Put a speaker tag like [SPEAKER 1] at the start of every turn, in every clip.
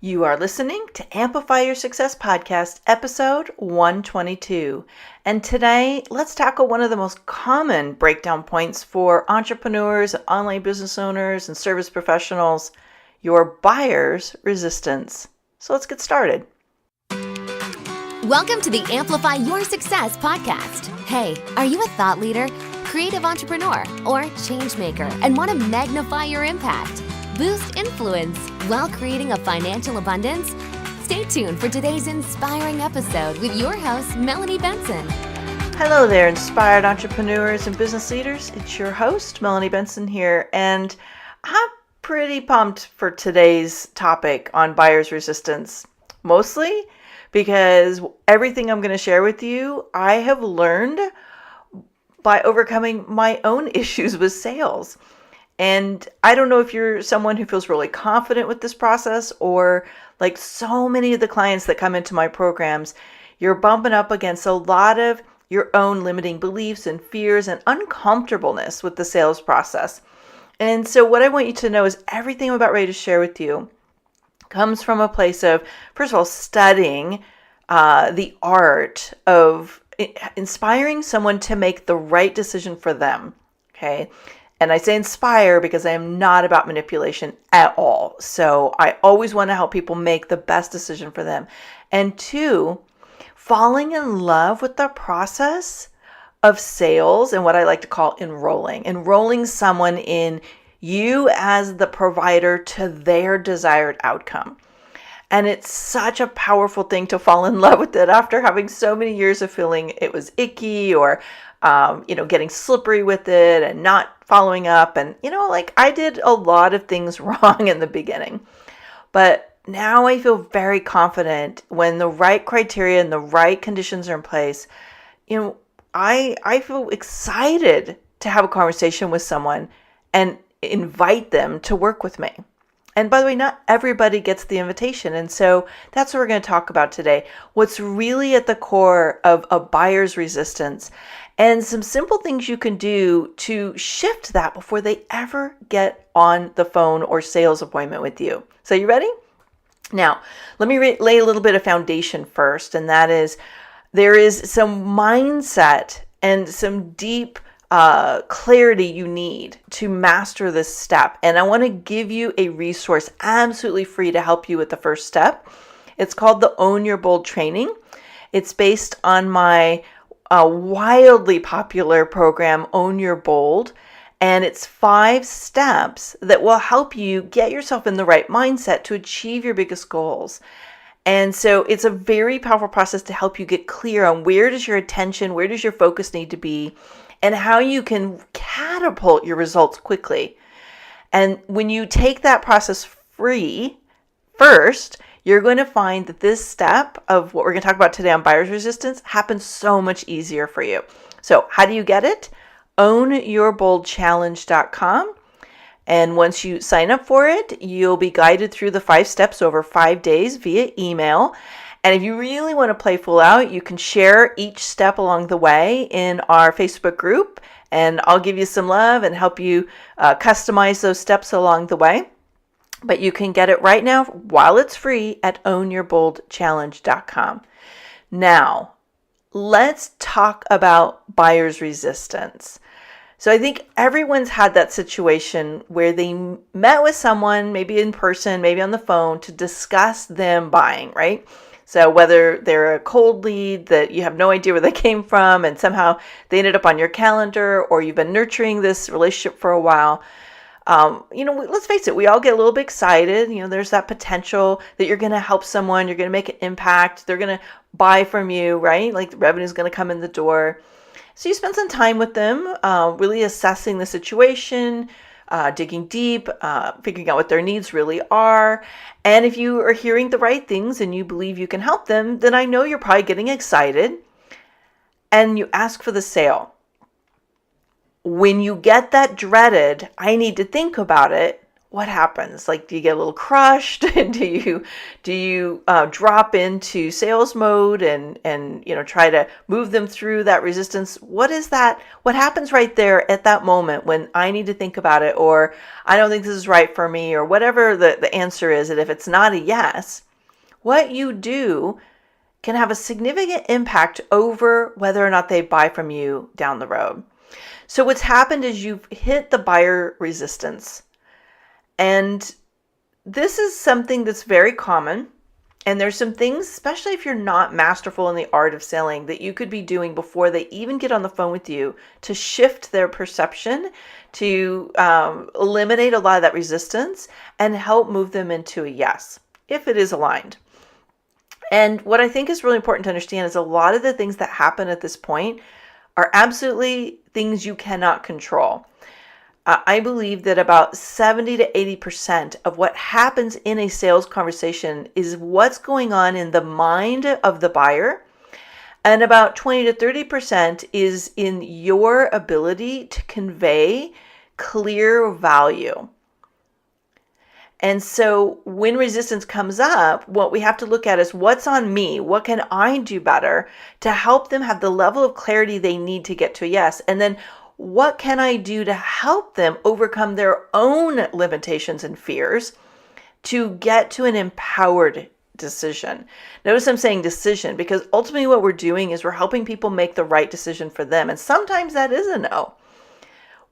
[SPEAKER 1] You are listening to Amplify Your Success podcast, episode 122. And today, let's tackle one of the most common breakdown points for entrepreneurs, online business owners, and service professionals, your buyer's resistance. So let's get started.
[SPEAKER 2] Welcome to the Amplify Your Success podcast. Hey, are you a thought leader, creative entrepreneur, or change maker and want to magnify your impact? Boost influence while creating a financial abundance? Stay tuned for today's inspiring episode with your host, Melanie Benson.
[SPEAKER 1] Hello there, inspired entrepreneurs and business leaders. It's your host, Melanie Benson here, and I'm pretty pumped for today's topic on buyer's resistance, mostly because everything I'm going to share with you, I have learned by overcoming my own issues with sales. And I don't know if you're someone who feels really confident with this process, or like so many of the clients that come into my programs, you're bumping up against a lot of your own limiting beliefs and fears and uncomfortableness with the sales process. And so what I want you to know is everything I'm about ready to share with you comes from a place of, first of all, studying the art of inspiring someone to make the right decision for them. Okay. And I say inspire because I am not about manipulation at all. So I always want to help people make the best decision for them. And two, falling in love with the process of sales and what I like to call enrolling someone in you as the provider to their desired outcome. And it's such a powerful thing to fall in love with it after having so many years of feeling it was icky or getting slippery with it and not following up. And, I did a lot of things wrong in the beginning. But now I feel very confident when the right criteria and the right conditions are in place. I feel excited to have a conversation with someone and invite them to work with me. And by the way, not everybody gets the invitation. And so that's what we're going to talk about today. What's really at the core of a buyer's resistance and some simple things you can do to shift that before they ever get on the phone or sales appointment with you. So you ready? Now, let me lay a little bit of foundation first. And that is, there is some mindset and some deep clarity you need to master this step. And I want to give you a resource absolutely free to help you with the first step. It's called the Own Your Bold training. It's based on my wildly popular program, Own Your Bold. And it's 5 steps that will help you get yourself in the right mindset to achieve your biggest goals. And so it's a very powerful process to help you get clear on where does your attention, where does your focus need to be, and how you can catapult your results quickly. And when you take that process free first, you're going to find that this step of what we're going to talk about today on buyer's resistance happens so much easier for you. So how do you get it? ownyourboldchallenge.com. And once you sign up for it, you'll be guided through the 5 steps over 5 days via email. And if you really want to play full out, you can share each step along the way in our Facebook group, and I'll give you some love and help you customize those steps along the way. But you can get it right now while it's free at ownyourboldchallenge.com. Now, let's talk about buyer's resistance. So I think everyone's had that situation where they met with someone, maybe in person, maybe on the phone, to discuss them buying, right? So whether they're a cold lead that you have no idea where they came from and somehow they ended up on your calendar, or you've been nurturing this relationship for a while, let's face it, we all get a little bit excited. There's that potential that you're going to help someone, you're going to make an impact, they're going to buy from you, right? Like the revenue is going to come in the door. So you spend some time with them, really assessing the situation, digging deep, figuring out what their needs really are. And if you are hearing the right things and you believe you can help them, then I know you're probably getting excited and you ask for the sale. When you get that dreaded, I need to think about it, what happens? Like, do you get a little crushed? Do you drop into sales mode and try to move them through that resistance? What is that? What happens right there at that moment when I need to think about it, or I don't think this is right for me, or whatever the answer is? And if it's not a yes, what you do can have a significant impact over whether or not they buy from you down the road. So what's happened is you've hit the buyer resistance. And this is something that's very common. And there's some things, especially if you're not masterful in the art of selling, that you could be doing before they even get on the phone with you to shift their perception, to eliminate a lot of that resistance and help move them into a yes, if it is aligned. And what I think is really important to understand is a lot of the things that happen at this point are absolutely things you cannot control. I believe that about 70 to 80% of what happens in a sales conversation is what's going on in the mind of the buyer. And about 20 to 30% is in your ability to convey clear value. And so when resistance comes up, what we have to look at is what's on me? What can I do better to help them have the level of clarity they need to get to a yes? And then what can I do to help them overcome their own limitations and fears to get to an empowered decision? Notice I'm saying decision because ultimately what we're doing is we're helping people make the right decision for them. And sometimes that is a no.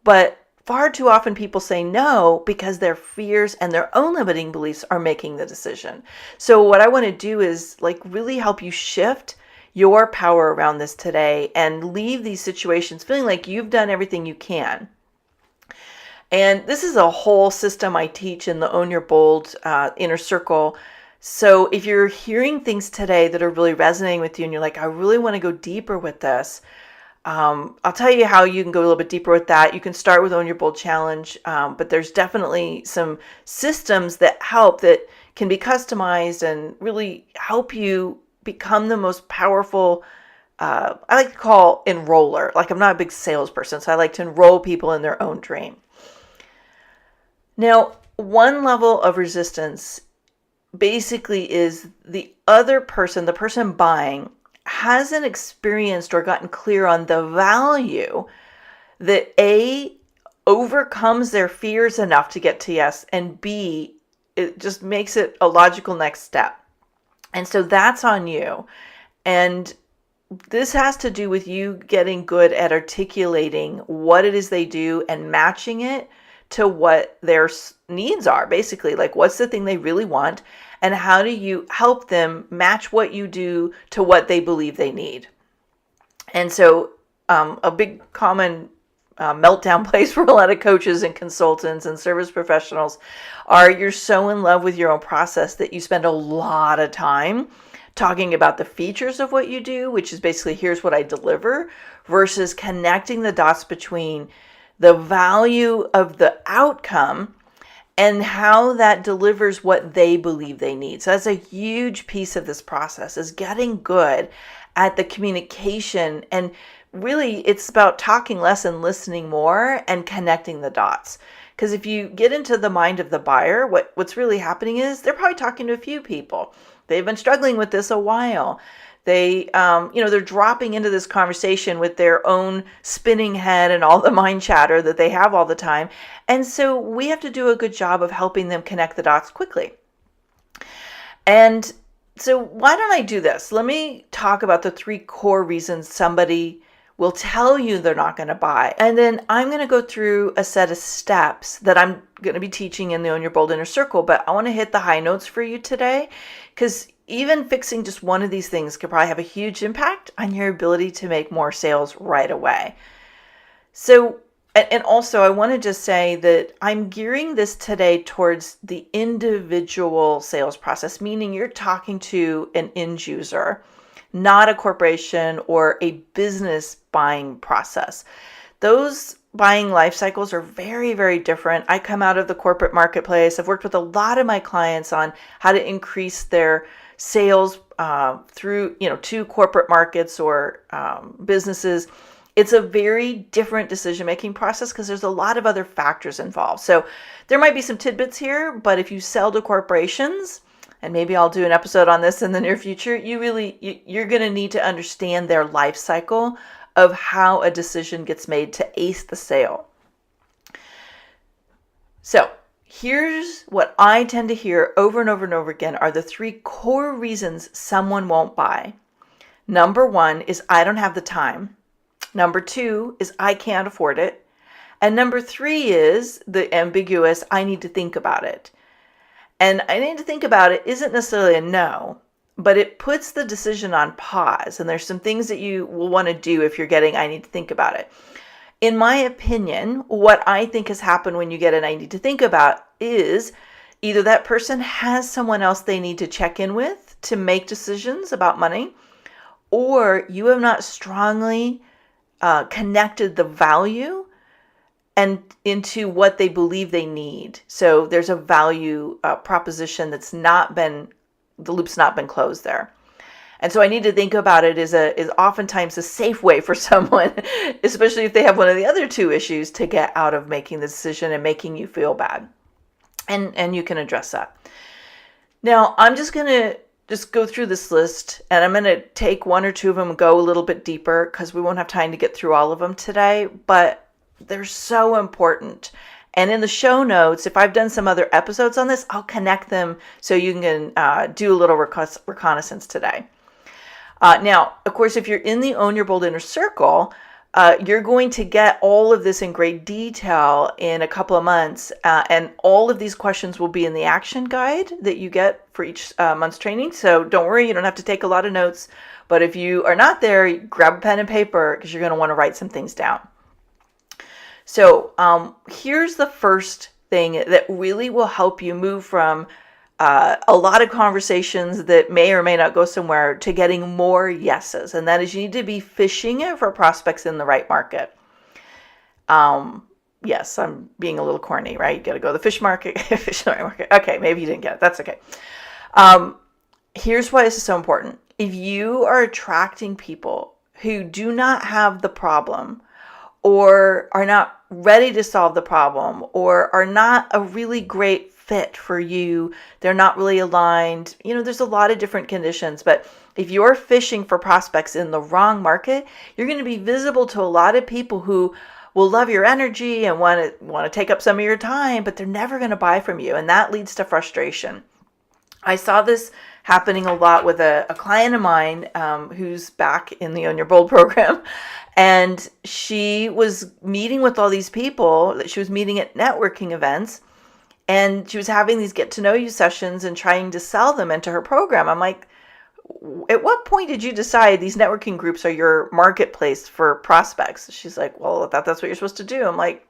[SPEAKER 1] But far too often people say no because their fears and their own limiting beliefs are making the decision. So what I want to do is really help you shift your power around this today and leave these situations feeling like you've done everything you can. And this is a whole system I teach in the Own Your Bold inner circle. So if you're hearing things today that are really resonating with you and you're like, I really want to go deeper with this, I'll tell you how you can go a little bit deeper with that. You can start with Own Your Bold Challenge, but there's definitely some systems that help that can be customized and really help you become the most powerful, I like to call enroller. Like, I'm not a big salesperson, so I like to enroll people in their own dream. Now, one level of resistance basically is the other person, the person buying, hasn't experienced or gotten clear on the value that A, overcomes their fears enough to get to yes, and B, it just makes it a logical next step. And so that's on you. And this has to do with you getting good at articulating what it is they do and matching it to what their needs are. Basically, like, what's the thing they really want and how do you help them match what you do to what they believe they need. And so a big common meltdown place for a lot of coaches and consultants and service professionals are you're so in love with your own process that you spend a lot of time talking about the features of what you do, which is basically here's what I deliver, versus connecting the dots between the value of the outcome and how that delivers what they believe they need. So that's a huge piece of this process, is getting good at the communication. And really, it's about talking less and listening more and connecting the dots. Because if you get into the mind of the buyer, what's really happening is they're probably talking to a few people. They've been struggling with this a while. They're dropping into this conversation with their own spinning head and all the mind chatter that they have all the time. And so we have to do a good job of helping them connect the dots quickly. And so why don't I do this? Let me talk about the 3 core reasons somebody will tell you they're not going to buy. And then I'm going to go through a set of steps that I'm going to be teaching in the Own Your Bold Inner Circle. But I want to hit the high notes for you today, because even fixing just one of these things could probably have a huge impact on your ability to make more sales right away. So, and also I want to just say that I'm gearing this today towards the individual sales process, meaning you're talking to an end user, not a corporation or a business buying process. Those buying life cycles are very, very different. I come out of the corporate marketplace. I've worked with a lot of my clients on how to increase their sales through, to corporate markets or businesses. It's a very different decision-making process because there's a lot of other factors involved. So there might be some tidbits here, but if you sell to corporations, and maybe I'll do an episode on this in the near future, you're going to need to understand their life cycle of how a decision gets made to ace the sale. So here's what I tend to hear over and over and over again are the 3 core reasons someone won't buy. Number 1 is I don't have the time. Number 2 is I can't afford it. And number 3 is the ambiguous, I need to think about it. And I need to think about it isn't necessarily a no, but it puts the decision on pause. And there's some things that you will want to do if you're getting, I need to think about it. In my opinion, what I think has happened when you get an I need to think about is either that person has someone else they need to check in with to make decisions about money, or you have not strongly connected the value and into what they believe they need. So there's a value proposition that's not been, the loop's not been closed there. And so I need to think about it is oftentimes a safe way for someone, especially if they have one of the other 2 issues, to get out of making the decision and making you feel bad. And you can address that. Now, I'm just going to go through this list, and I'm going to take 1 or 2 of them and go a little bit deeper because we won't have time to get through all of them today, but they're so important. And in the show notes, if I've done some other episodes on this, I'll connect them so you can do a little reconnaissance today. Now, of course, if you're in the Own Your Bold Inner Circle, you're going to get all of this in great detail in a couple of months. And all of these questions will be in the action guide that you get for each month's training. So don't worry, you don't have to take a lot of notes. But if you are not there, grab a pen and paper because you're going to want to write some things down. So here's the first thing that really will help you move from a lot of conversations that may or may not go somewhere to getting more yeses. And that is you need to be fishing for prospects in the right market. Yes, I'm being a little corny, right? You got to go to the fish market, fish in the right market. Okay, maybe you didn't get it. That's okay. Here's why this is so important. If you are attracting people who do not have the problem or are not ready to solve the problem or are not a really great fit for you, they're not really aligned. There's a lot of different conditions, but if you're fishing for prospects in the wrong market, you're going to be visible to a lot of people who will love your energy and want to take up some of your time, but they're never going to buy from you. And that leads to frustration. I saw this happening a lot with a client of mine who's back in the Own Your Bold program. And she was meeting with all these people that she was meeting at networking events. And she was having these get to know you sessions and trying to sell them into her program. I'm like, at what point did you decide these networking groups are your marketplace for prospects? She's like, well, I thought that's what you're supposed to do. I'm like,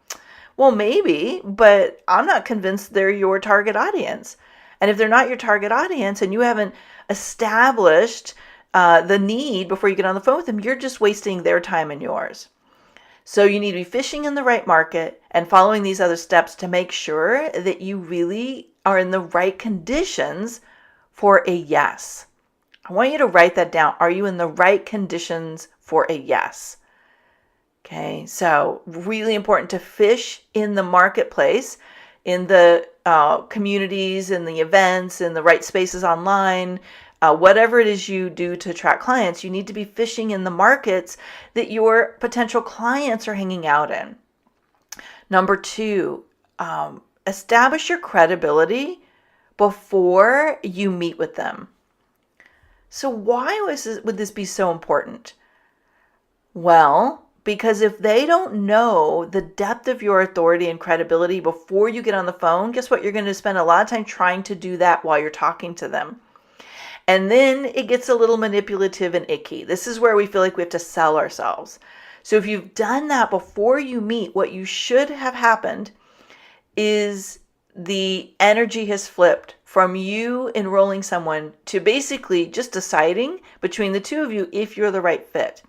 [SPEAKER 1] well, maybe, but I'm not convinced they're your target audience. And if they're not your target audience and you haven't established the need before you get on the phone with them, you're just wasting their time and yours. So you need to be fishing in the right market and following these other steps to make sure that you really are in the right conditions for a yes. I want you to write that down. Are you in the right conditions for a yes? Okay, so really important to fish in the marketplace, in the communities, in the events, in the right spaces online. Whatever it is you do to attract clients, you need to be fishing in the markets that your potential clients are hanging out in. Number 2, establish your credibility before you meet with them. So why would this be so important? Well, because if they don't know the depth of your authority and credibility before you get on the phone, guess what? You're going to spend a lot of time trying to do that while you're talking to them. And then it gets a little manipulative and icky. This is where we feel like we have to sell ourselves. So if you've done that before you meet, what you should have happened is the energy has flipped from you enrolling someone to basically just deciding between the 2 of you if you're the right fit.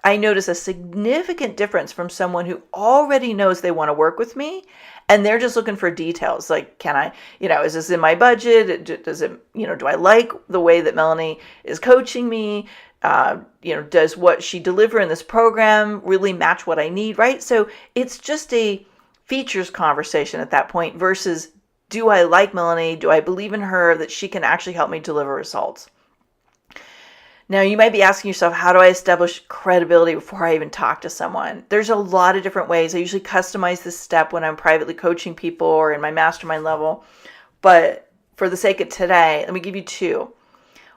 [SPEAKER 1] I notice a significant difference from someone who already knows they want to work with me and they're just looking for details. Like, can I, is this in my budget? Does it, do I like the way that Melanie is coaching me? Does what she deliver in this program really match what I need, right? So it's just a features conversation at that point versus, do I like Melanie? Do I believe in her that she can actually help me deliver results? Now, you might be asking yourself, how do I establish credibility before I even talk to someone? There's a lot of different ways. I usually customize this step when I'm privately coaching people or in my mastermind level. But for the sake of today, let me give you two.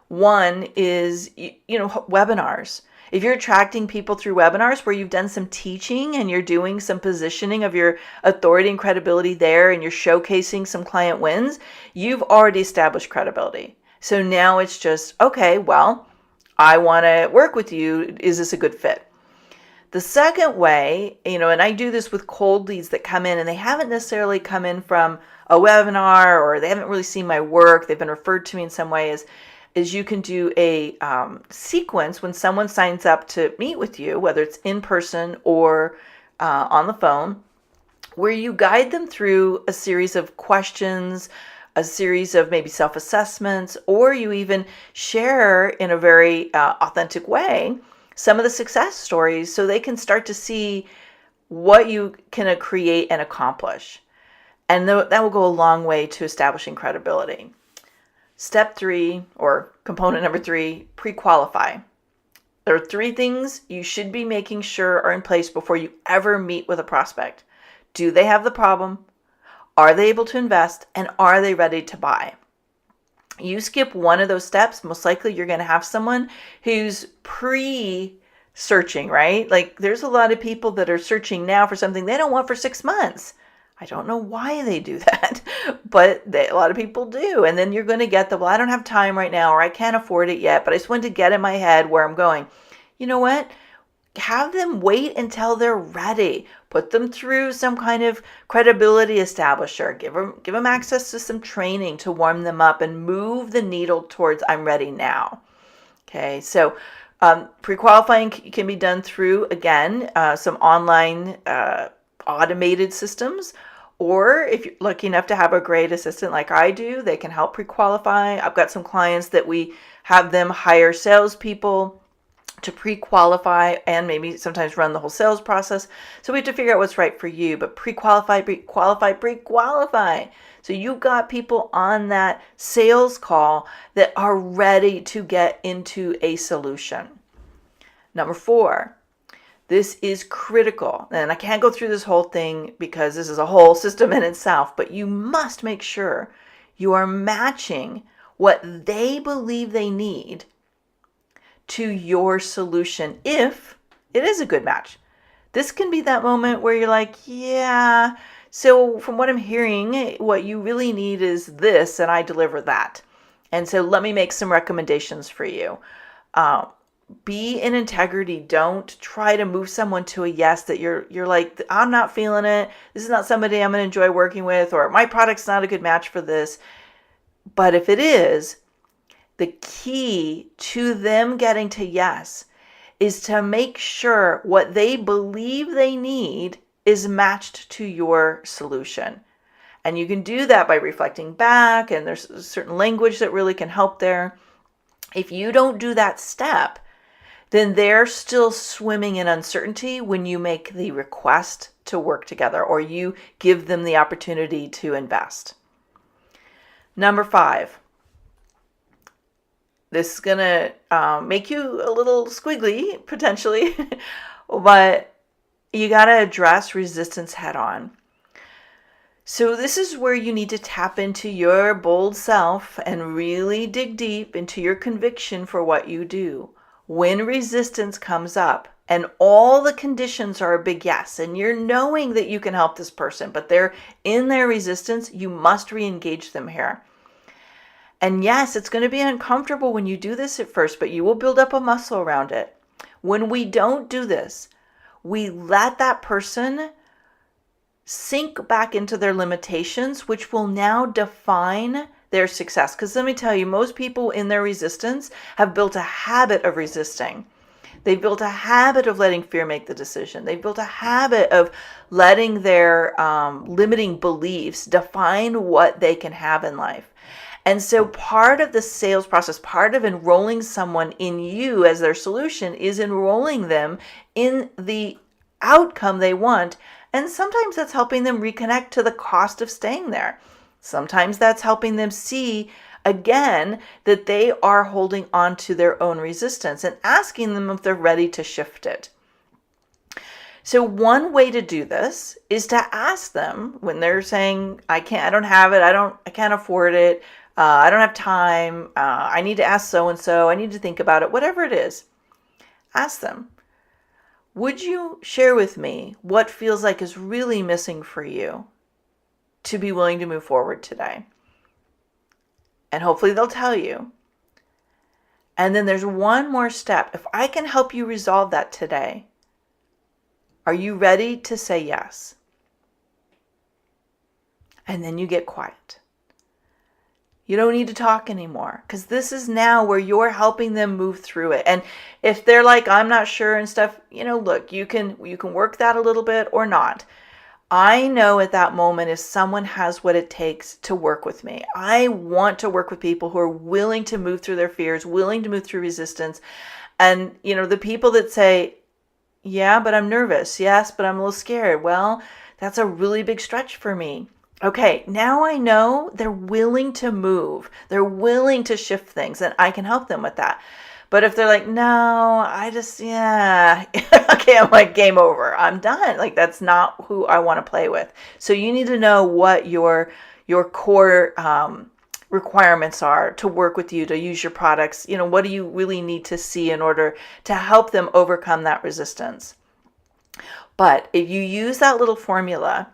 [SPEAKER 1] One is, webinars. If you're attracting people through webinars where you've done some teaching and you're doing some positioning of your authority and credibility there and you're showcasing some client wins, you've already established credibility. So now it's just, okay, well, I want to work with you. Is this a good fit? The second way, and I do this with cold leads that come in and they haven't necessarily come in from a webinar or they haven't really seen my work. They've been referred to me in some way is you can do a sequence when someone signs up to meet with you, whether it's in person or on the phone, where you guide them through a series of questions, a series of maybe self-assessments, or you even share in a very authentic way some of the success stories so they can start to see what you can create and accomplish. And that will go a long way to establishing credibility. Step 3, or component number 3, pre-qualify. There are 3 things you should be making sure are in place before you ever meet with a prospect. Do they have the problem? Are they able to invest? And are they ready to buy? You skip one of those steps, most likely you're going to have someone who's pre-searching, right? Like there's a lot of people that are searching now for something they don't want for 6 months. I don't know why they do that, but a lot of people do. And then you're going to get well, I don't have time right now, or I can't afford it yet, but I just want to get in my head where I'm going. You know what? Have them wait until they're ready. Put them through some kind of credibility establisher. Give them access to some training to warm them up and move the needle towards I'm ready now. Okay, so pre-qualifying can be done through, again, some online automated systems, or if you're lucky enough to have a great assistant like I do, they can help pre-qualify. I've got some clients that we have them hire salespeople to pre-qualify and maybe sometimes run the whole sales process. So we have to figure out what's right for you, but pre-qualify, pre-qualify, pre-qualify. So you've got people on that sales call that are ready to get into a solution. Number 4, this is critical. And I can't go through this whole thing because this is a whole system in itself, but you must make sure you are matching what they believe they need to your solution if it is a good match. This can be that moment where you're like, yeah, so from what I'm hearing, what you really need is this, and I deliver that. And so let me make some recommendations for you. Be in integrity. Don't try to move someone to a yes that you're like, I'm not feeling it. This is not somebody I'm going to enjoy working with, or my product's not a good match for this. But if it is, the key to them getting to yes is to make sure what they believe they need is matched to your solution. And you can do that by reflecting back, and there's a certain language that really can help there. If you don't do that step, then they're still swimming in uncertainty when you make the request to work together or you give them the opportunity to invest. Number 5. This is going to make you a little squiggly, potentially, but you got to address resistance head on. So this is where you need to tap into your bold self and really dig deep into your conviction for what you do. When resistance comes up and all the conditions are a big yes, and you're knowing that you can help this person, but they're in their resistance, you must re-engage them here. And yes, it's going to be uncomfortable when you do this at first, but you will build up a muscle around it. When we don't do this, we let that person sink back into their limitations, which will now define their success. Because let me tell you, most people in their resistance have built a habit of resisting. They've built a habit of letting fear make the decision. They've built a habit of letting their limiting beliefs define what they can have in life. And so part of the sales process, part of enrolling someone in you as their solution, is enrolling them in the outcome they want. And sometimes that's helping them reconnect to the cost of staying there. Sometimes that's helping them see again that they are holding on to their own resistance and asking them if they're ready to shift it. So one way to do this is to ask them when they're saying, I don't have it, I can't afford it, I don't have time, I need to ask so-and-so, I need to think about it, whatever it is. Ask them, would you share with me what feels like is really missing for you to be willing to move forward today? And hopefully they'll tell you. And then there's one more step. If I can help you resolve that today, are you ready to say yes? And then you get quiet. You don't need to talk anymore, because this is now where you're helping them move through it. And if they're like, I'm not sure and stuff, look, you can work that a little bit or not. I know at that moment if someone has what it takes to work with me. I want to work with people who are willing to move through their fears, willing to move through resistance. And, the people that say, yeah, but I'm nervous. Yes, but I'm a little scared. Well, that's a really big stretch for me. Okay, now I know they're willing to move. They're willing to shift things, and I can help them with that. But if they're like, no, okay, I'm like, game over. I'm done. Like, that's not who I want to play with. So you need to know what your core requirements are to work with you, to use your products. What do you really need to see in order to help them overcome that resistance? But if you use that little formula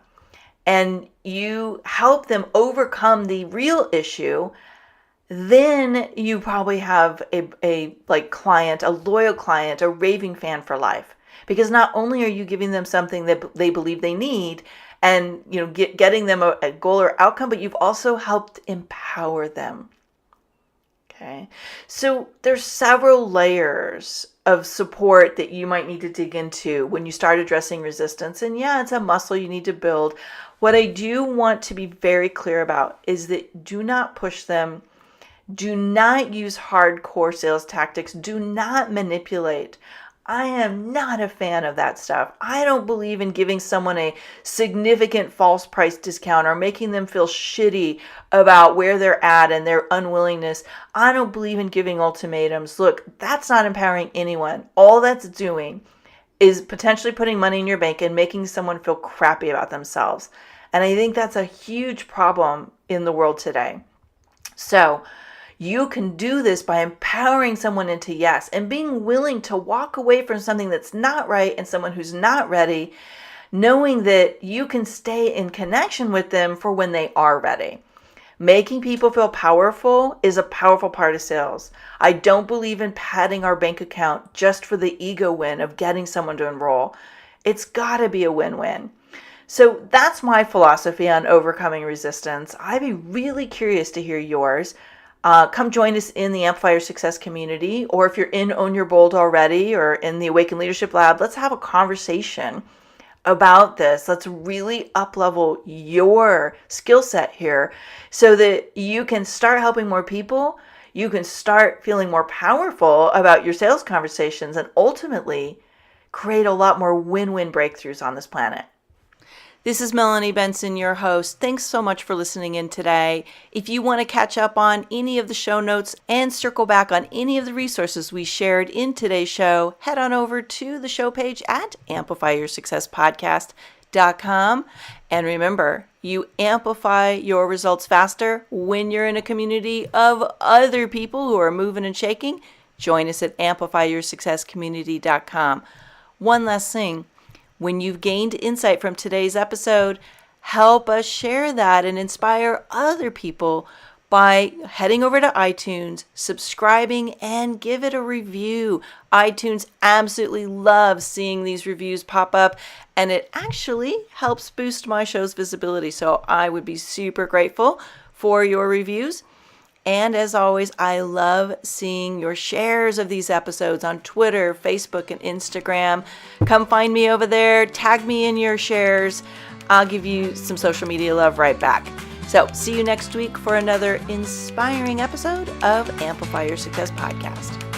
[SPEAKER 1] and you help them overcome the real issue, then you probably have a client, a loyal client, a raving fan for life. Because not only are you giving them something that they believe they need and getting them a goal or outcome, but you've also helped empower them. Okay, so there's several layers of support that you might need to dig into when you start addressing resistance. And yeah, it's a muscle you need to build. What I do want to be very clear about is that do not push them. Do not use hardcore sales tactics. Do not manipulate. I am not a fan of that stuff. I don't believe in giving someone a significant false price discount or making them feel shitty about where they're at and their unwillingness. I don't believe in giving ultimatums. Look, that's not empowering anyone. All that's doing is potentially putting money in your bank and making someone feel crappy about themselves. And I think that's a huge problem in the world today. So you can do this by empowering someone into yes and being willing to walk away from something that's not right and someone who's not ready, knowing that you can stay in connection with them for when they are ready. Making people feel powerful is a powerful part of sales. I don't believe in padding our bank account just for the ego win of getting someone to enroll. It's got to be a win-win. So that's my philosophy on overcoming resistance. I'd be really curious to hear yours. Come join us in the Amplify Your Success community, or if you're in Own Your Bold already or in the Awaken Leadership Lab, let's have a conversation about this. Let's really up-level your skill set here so that you can start helping more people. You can start feeling more powerful about your sales conversations and ultimately create a lot more win-win breakthroughs on this planet. This is Melanie Benson, your host. Thanks so much for listening in today. If you want to catch up on any of the show notes and circle back on any of the resources we shared in today's show, head on over to the show page at amplifyyoursuccesspodcast.com. And remember, you amplify your results faster when you're in a community of other people who are moving and shaking. Join us at amplifyyoursuccesscommunity.com. One last thing. When you've gained insight from today's episode, help us share that and inspire other people by heading over to iTunes, subscribing, and give it a review. iTunes absolutely loves seeing these reviews pop up, and it actually helps boost my show's visibility. So I would be super grateful for your reviews. And as always, I love seeing your shares of these episodes on Twitter, Facebook, and Instagram. Come find me over there. Tag me in your shares. I'll give you some social media love right back. So see you next week for another inspiring episode of Amplify Your Success podcast.